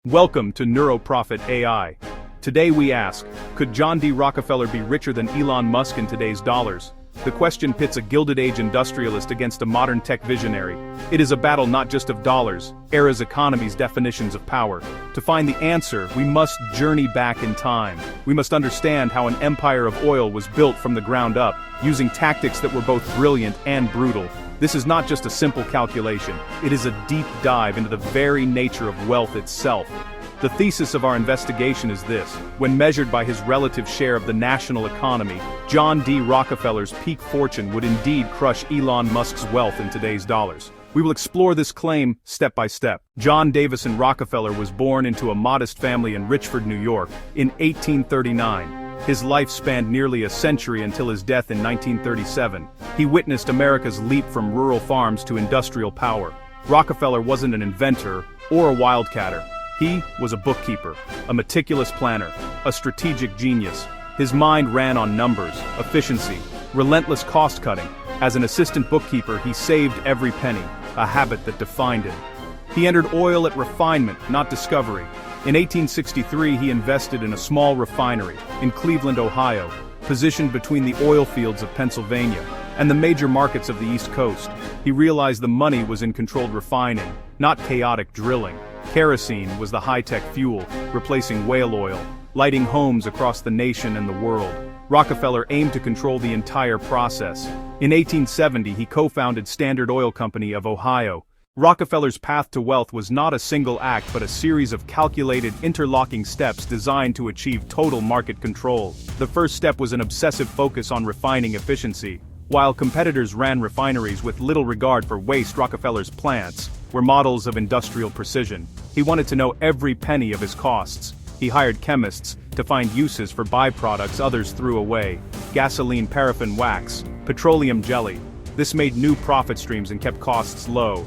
Welcome to Neuro Profit AI. Today we ask, could John D. Rockefeller be richer than Elon Musk in today's dollars? The question pits a Gilded Age industrialist against a modern tech visionary. It is a battle not just of dollars, era's economy's definitions of power. To find the answer, we must journey back in time. We must understand how an empire of oil was built from the ground up, using tactics that were both brilliant and brutal. This is not just a simple calculation, it is a deep dive into the very nature of wealth itself. The thesis of our investigation is this: when measured by his relative share of the national economy, John D. Rockefeller's peak fortune would indeed crush Elon Musk's wealth in today's dollars. We will explore this claim step by step. John Davison Rockefeller was born into a modest family in Richford, New York, in 1839. His life spanned nearly a century until his death in 1937. He witnessed America's leap from rural farms to industrial power. Rockefeller wasn't an inventor or a wildcatter. He was a bookkeeper, a meticulous planner, a strategic genius. His mind ran on numbers, efficiency, relentless cost-cutting. As an assistant bookkeeper, he saved every penny, a habit that defined him. He entered oil at refinement, not discovery. In 1863, he invested in a small refinery in Cleveland, Ohio, positioned between the oil fields of Pennsylvania and the major markets of the East Coast. He realized the money was in controlled refining, not chaotic drilling. Kerosene was the high-tech fuel, replacing whale oil, lighting homes across the nation and the world. Rockefeller aimed to control the entire process. In 1870, he co-founded Standard Oil Company of Ohio. Rockefeller's path to wealth was not a single act but a series of calculated, interlocking steps designed to achieve total market control. The first step was an obsessive focus on refining efficiency. While competitors ran refineries with little regard for waste, Rockefeller's plants were models of industrial precision. He wanted to know every penny of his costs. He hired chemists to find uses for byproducts others threw away: gasoline, paraffin wax, petroleum jelly. This made new profit streams and kept costs low.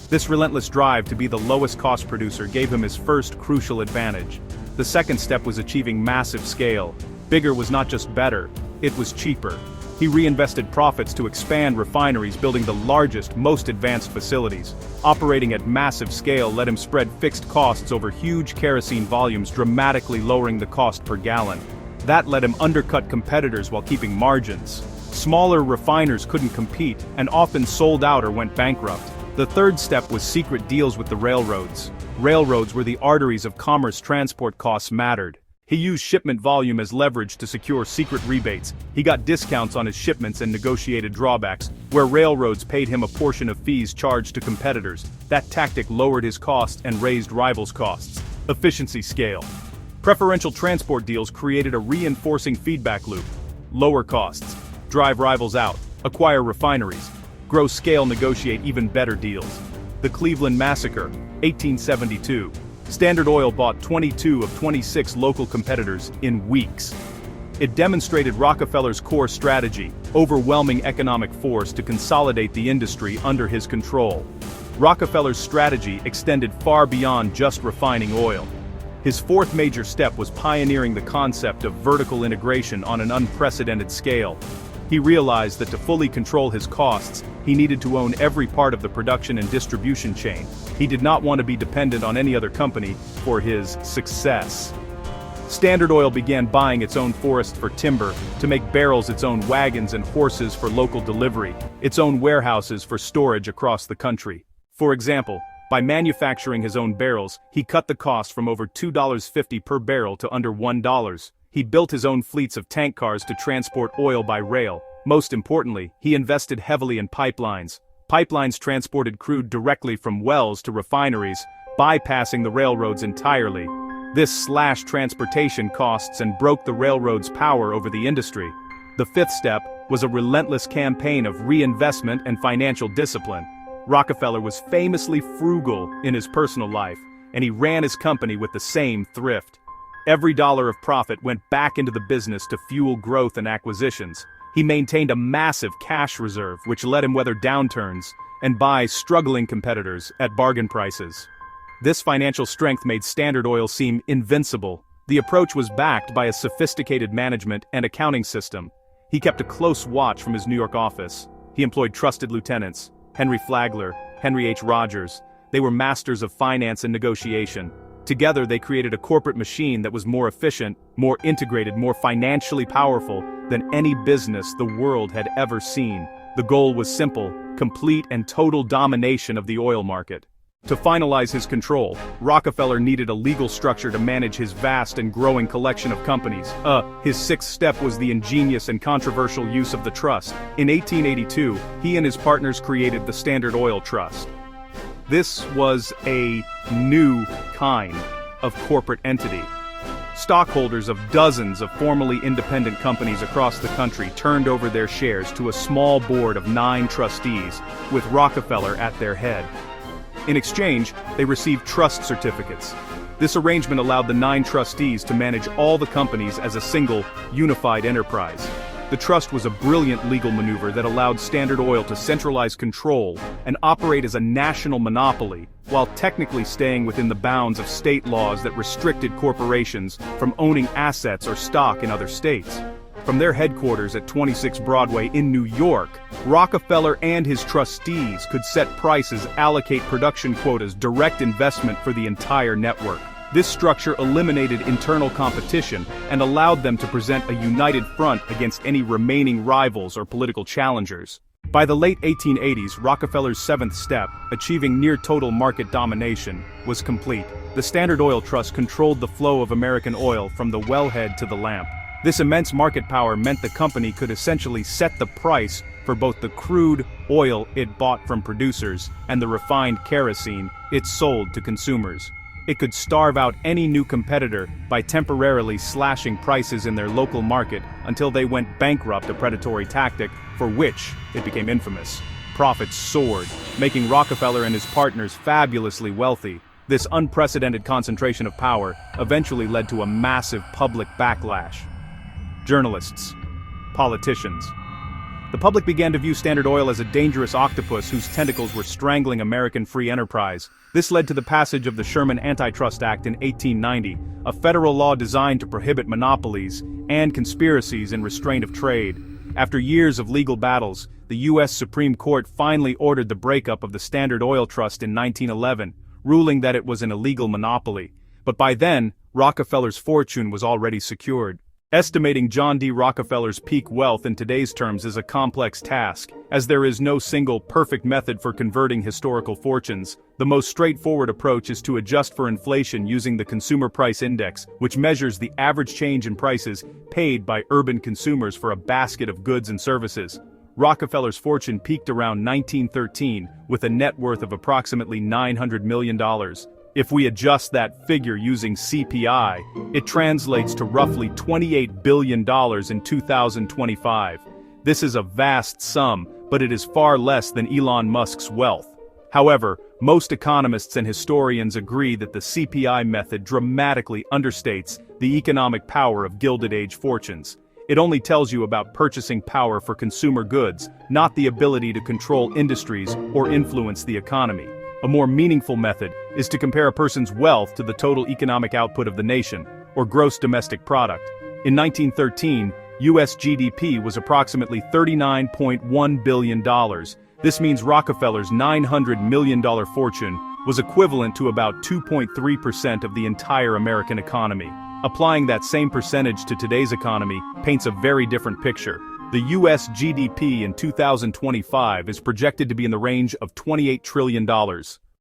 This relentless drive to be the lowest cost producer gave him his first crucial advantage. The second step was achieving massive scale. Bigger was not just better, it was cheaper. He reinvested profits to expand refineries, building the largest, most advanced facilities. Operating at massive scale let him spread fixed costs over huge kerosene volumes, dramatically lowering the cost per gallon. That let him undercut competitors while keeping margins. Smaller refiners couldn't compete, and often sold out or went bankrupt. The third step was secret deals with the railroads. Railroads were the arteries of commerce. Transport costs mattered. He used shipment volume as leverage to secure secret rebates. He got discounts on his shipments and negotiated drawbacks, where railroads paid him a portion of fees charged to competitors. That tactic lowered his costs and raised rivals' costs. Efficiency scale. Preferential transport deals created a reinforcing feedback loop. Lower costs. Drive rivals out. Acquire refineries. Grow scale, negotiate even better deals. The Cleveland Massacre, 1872. Standard Oil bought 22 of 26 local competitors in weeks. It demonstrated Rockefeller's core strategy: overwhelming economic force to consolidate the industry under his control. Rockefeller's strategy extended far beyond just refining oil. His fourth major step was pioneering the concept of vertical integration on an unprecedented scale. He realized that to fully control his costs, he needed to own every part of the production and distribution chain. He did not want to be dependent on any other company for his success. Standard Oil began buying its own forest for timber, to make barrels its own wagons and horses for local delivery, its own warehouses for storage across the country. For example, by manufacturing his own barrels, he cut the cost from over $2.50 per barrel to under $1. He built his own fleets of tank cars to transport oil by rail. Most importantly, he invested heavily in pipelines. Pipelines transported crude directly from wells to refineries, bypassing the railroads entirely. This slashed transportation costs and broke the railroad's power over the industry. The fifth step was a relentless campaign of reinvestment and financial discipline. Rockefeller was famously frugal in his personal life, and he ran his company with the same thrift. Every dollar of profit went back into the business to fuel growth and acquisitions. He maintained a massive cash reserve, which let him weather downturns and buy struggling competitors at bargain prices. This financial strength made Standard Oil seem invincible. The approach was backed by a sophisticated management and accounting system. He kept a close watch from his New York office. He employed trusted lieutenants: Henry Flagler, Henry H. Rogers. They were masters of finance and negotiation. Together they created a corporate machine that was more efficient, more integrated, more financially powerful than any business the world had ever seen. The goal was simple: complete and total domination of the oil market. To finalize his control, Rockefeller needed a legal structure to manage his vast and growing collection of companies. His sixth step was the ingenious and controversial use of the trust. In 1882, he and his partners created the Standard Oil Trust. This was a new kind of corporate entity. Stockholders of dozens of formerly independent companies across the country turned over their shares to a small board of 9 trustees, with Rockefeller at their head. In exchange, they received trust certificates. This arrangement allowed the 9 trustees to manage all the companies as a single, unified enterprise. The trust was a brilliant legal maneuver that allowed Standard Oil to centralize control and operate as a national monopoly, while technically staying within the bounds of state laws that restricted corporations from owning assets or stock in other states. From their headquarters at 26 Broadway in New York, Rockefeller and his trustees could set prices, allocate production quotas, direct investment for the entire network. This structure eliminated internal competition and allowed them to present a united front against any remaining rivals or political challengers. By the late 1880s, Rockefeller's 7th step, achieving near-total market domination, was complete. The Standard Oil Trust controlled the flow of American oil from the wellhead to the lamp. This immense market power meant the company could essentially set the price for both the crude oil it bought from producers and the refined kerosene it sold to consumers. It could starve out any new competitor by temporarily slashing prices in their local market until they went bankrupt, a predatory tactic for which it became infamous. Profits soared, making Rockefeller and his partners fabulously wealthy. This unprecedented concentration of power eventually led to a massive public backlash. Journalists, politicians. The public began to view Standard Oil as a dangerous octopus whose tentacles were strangling American free enterprise. This led to the passage of the Sherman Antitrust Act in 1890, a federal law designed to prohibit monopolies and conspiracies in restraint of trade. After years of legal battles, the U.S. Supreme Court finally ordered the breakup of the Standard Oil Trust in 1911, ruling that it was an illegal monopoly. But by then, Rockefeller's fortune was already secured. Estimating John D. Rockefeller's peak wealth in today's terms is a complex task, as there is no single perfect method for converting historical fortunes. The most straightforward approach is to adjust for inflation using the Consumer Price Index, which measures the average change in prices paid by urban consumers for a basket of goods and services. Rockefeller's fortune peaked around 1913, with a net worth of approximately $900 million. If we adjust that figure using CPI, it translates to roughly $28 billion in 2025. This is a vast sum, but it is far less than Elon Musk's wealth. However, most economists and historians agree that the CPI method dramatically understates the economic power of Gilded Age fortunes. It only tells you about purchasing power for consumer goods, not the ability to control industries or influence the economy. A more meaningful method is to compare a person's wealth to the total economic output of the nation, or gross domestic product. In 1913, U.S. GDP was approximately $39.1 billion. This means Rockefeller's $900 million fortune was equivalent to about 2.3% of the entire American economy. Applying that same percentage to today's economy paints a very different picture. The U.S. GDP in 2025 is projected to be in the range of $28 trillion.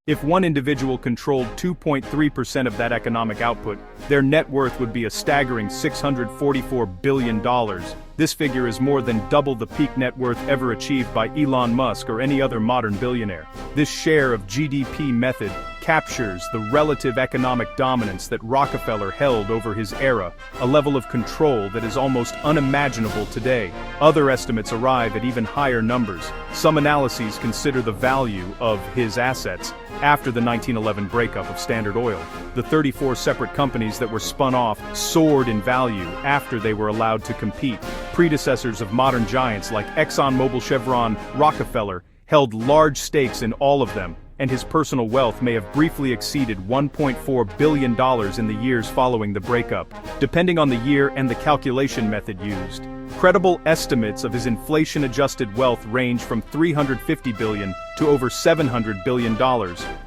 If one individual controlled 2.3% of that economic output, their net worth would be a staggering $644 billion. This figure is more than double the peak net worth ever achieved by Elon Musk or any other modern billionaire. This share of GDP method captures the relative economic dominance that Rockefeller held over his era, a level of control that is almost unimaginable today. Other estimates arrive at even higher numbers. Some analyses consider the value of his assets after the 1911 breakup of Standard Oil. The 34 separate companies that were spun off soared in value after they were allowed to compete. Predecessors of modern giants like ExxonMobil, Chevron, Rockefeller held large stakes in all of them, and his personal wealth may have briefly exceeded $1.4 billion in the years following the breakup, depending on the year and the calculation method used. Credible estimates of his inflation-adjusted wealth range from $350 billion to over $700 billion,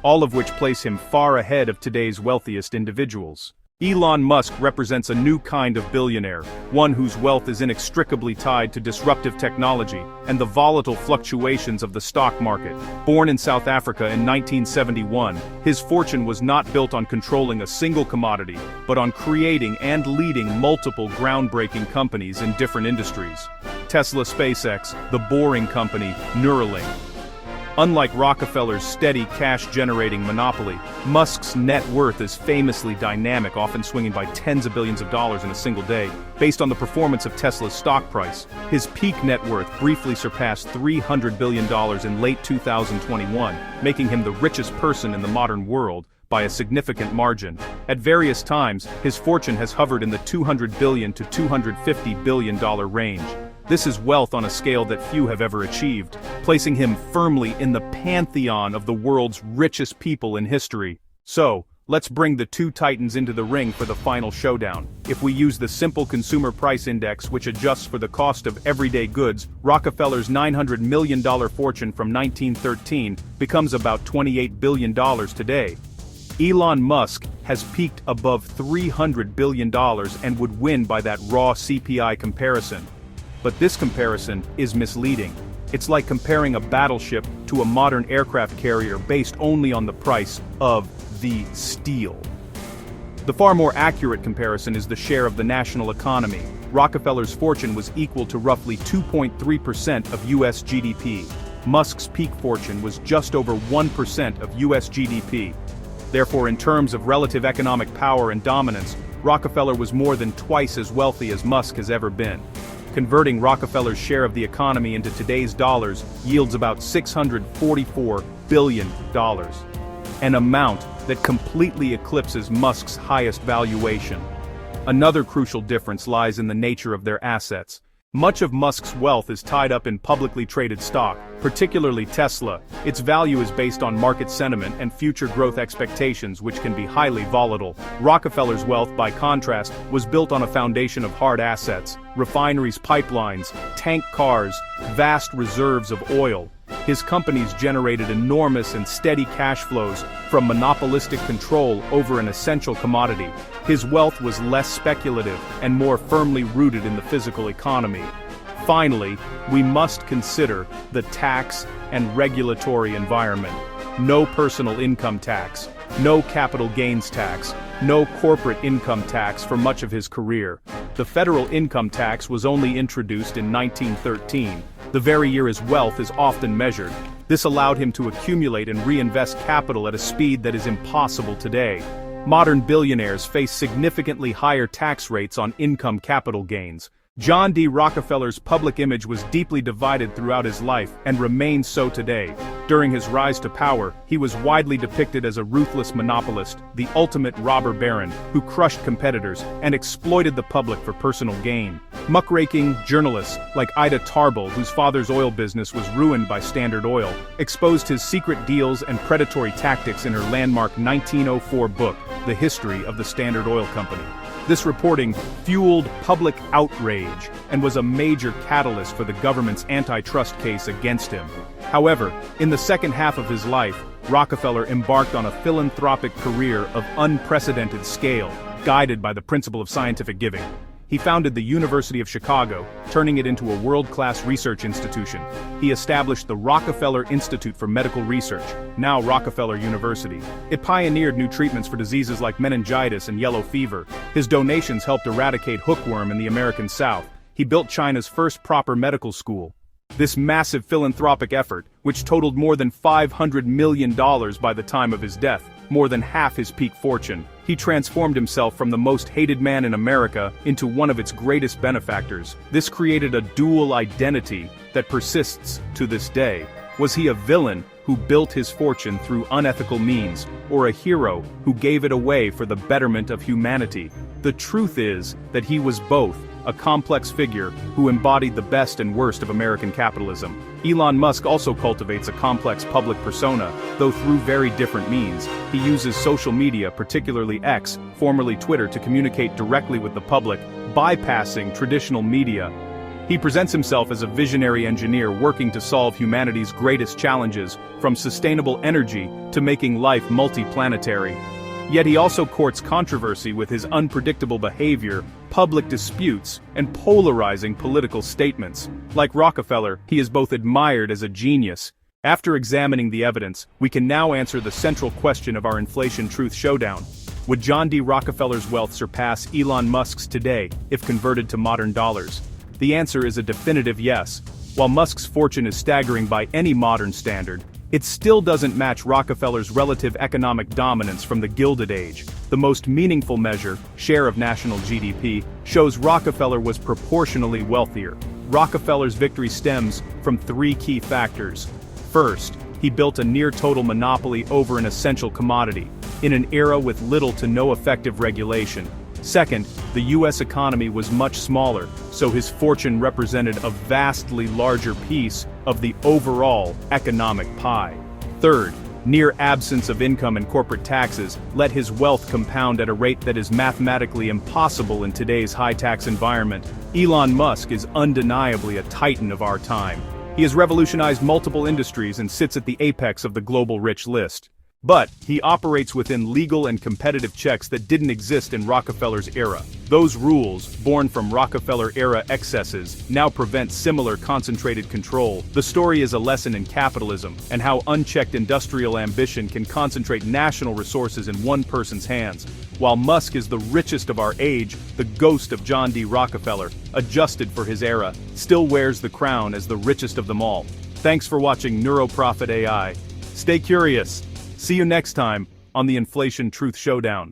all of which place him far ahead of today's wealthiest individuals. Elon Musk represents a new kind of billionaire, one whose wealth is inextricably tied to disruptive technology and the volatile fluctuations of the stock market. Born in South Africa in 1971, his fortune was not built on controlling a single commodity, but on creating and leading multiple groundbreaking companies in different industries. Tesla, SpaceX, The Boring Company, Neuralink. Unlike Rockefeller's steady cash-generating monopoly, Musk's net worth is famously dynamic, often swinging by tens of billions of dollars in a single day. Based on the performance of Tesla's stock price, his peak net worth briefly surpassed $300 billion in late 2021, making him the richest person in the modern world by a significant margin. At various times, his fortune has hovered in the $200 billion to $250 billion range. This is wealth on a scale that few have ever achieved, placing him firmly in the pantheon of the world's richest people in history. So, let's bring the two titans into the ring for the final showdown. If we use the simple consumer price index, which adjusts for the cost of everyday goods, Rockefeller's $900 million fortune from 1913 becomes about $28 billion today. Elon Musk has peaked above $300 billion and would win by that raw CPI comparison. But this comparison is misleading. It's like comparing a battleship to a modern aircraft carrier based only on the price of the steel. The far more accurate comparison is the share of the national economy. Rockefeller's fortune was equal to roughly 2.3% of US GDP. Musk's peak fortune was just over 1% of US GDP. Therefore, in terms of relative economic power and dominance, Rockefeller was more than twice as wealthy as Musk has ever been. Converting Rockefeller's share of the economy into today's dollars yields about $644 billion, an amount that completely eclipses Musk's highest valuation. Another crucial difference lies in the nature of their assets. Much of Musk's wealth is tied up in publicly traded stock, particularly Tesla. Its value is based on market sentiment and future growth expectations, which can be highly volatile. Rockefeller's wealth, by contrast, was built on a foundation of hard assets: refineries, pipelines, tank cars, vast reserves of oil. His companies generated enormous and steady cash flows from monopolistic control over an essential commodity. His wealth was less speculative and more firmly rooted in the physical economy. Finally, we must consider the tax and regulatory environment. No personal income tax, no capital gains tax, no corporate income tax for much of his career. The federal income tax was only introduced in 1913, the very year his wealth is often measured. This allowed him to accumulate and reinvest capital at a speed that is impossible today. Modern billionaires face significantly higher tax rates on income capital gains. John D. Rockefeller's public image was deeply divided throughout his life and remains so today. During his rise to power, he was widely depicted as a ruthless monopolist, the ultimate robber baron, who crushed competitors and exploited the public for personal gain. Muckraking journalists like Ida Tarbell, whose father's oil business was ruined by Standard Oil, exposed his secret deals and predatory tactics in her landmark 1904 book, The History of the Standard Oil Company. This reporting fueled public outrage and was a major catalyst for the government's antitrust case against him. However, in the second half of his life, Rockefeller embarked on a philanthropic career of unprecedented scale, guided by the principle of scientific giving. He founded the University of Chicago, turning it into a world-class research institution. He established the Rockefeller Institute for Medical Research, now Rockefeller University. It pioneered new treatments for diseases like meningitis and yellow fever. His donations helped eradicate hookworm in the American South. He built China's first proper medical school. This massive philanthropic effort, which totaled more than $500 million by the time of his death, more than half his peak fortune, he transformed himself from the most hated man in America into one of its greatest benefactors. This created a dual identity that persists to this day. Was he a villain who built his fortune through unethical means, or a hero who gave it away for the betterment of humanity? The truth is that he was both, a complex figure who embodied the best and worst of American capitalism. Elon Musk also cultivates a complex public persona, though through very different means. He uses social media, particularly X, formerly Twitter, to communicate directly with the public, bypassing traditional media. He presents himself as a visionary engineer working to solve humanity's greatest challenges, from sustainable energy to making life multi-planetary. Yet he also courts controversy with his unpredictable behavior, public disputes, and polarizing political statements. Like Rockefeller, he is both admired as a genius. After examining the evidence, we can now answer the central question of our inflation truth showdown. Would John D. Rockefeller's wealth surpass Elon Musk's today, if converted to modern dollars? The answer is a definitive yes. While Musk's fortune is staggering by any modern standard, it still doesn't match Rockefeller's relative economic dominance from the Gilded Age. The most meaningful measure, share of national GDP, shows Rockefeller was proportionally wealthier. Rockefeller's victory stems from three key factors. First, he built a near-total monopoly over an essential commodity, in an era with little to no effective regulation. Second, the US economy was much smaller, so his fortune represented a vastly larger piece of the overall economic pie. Third, near absence of income and corporate taxes let his wealth compound at a rate that is mathematically impossible in today's high-tax environment. Elon Musk is undeniably a titan of our time. He has revolutionized multiple industries and sits at the apex of the global rich list. But he operates within legal and competitive checks that didn't exist in Rockefeller's era. Those rules, born from Rockefeller-era excesses, now prevent similar concentrated control. The story is a lesson in capitalism and how unchecked industrial ambition can concentrate national resources in one person's hands. While Musk is the richest of our age, the ghost of John D. Rockefeller, adjusted for his era, still wears the crown as the richest of them all. Thanks for watching Neuro AI. Stay curious. See you next time on the Inflation Truth Showdown.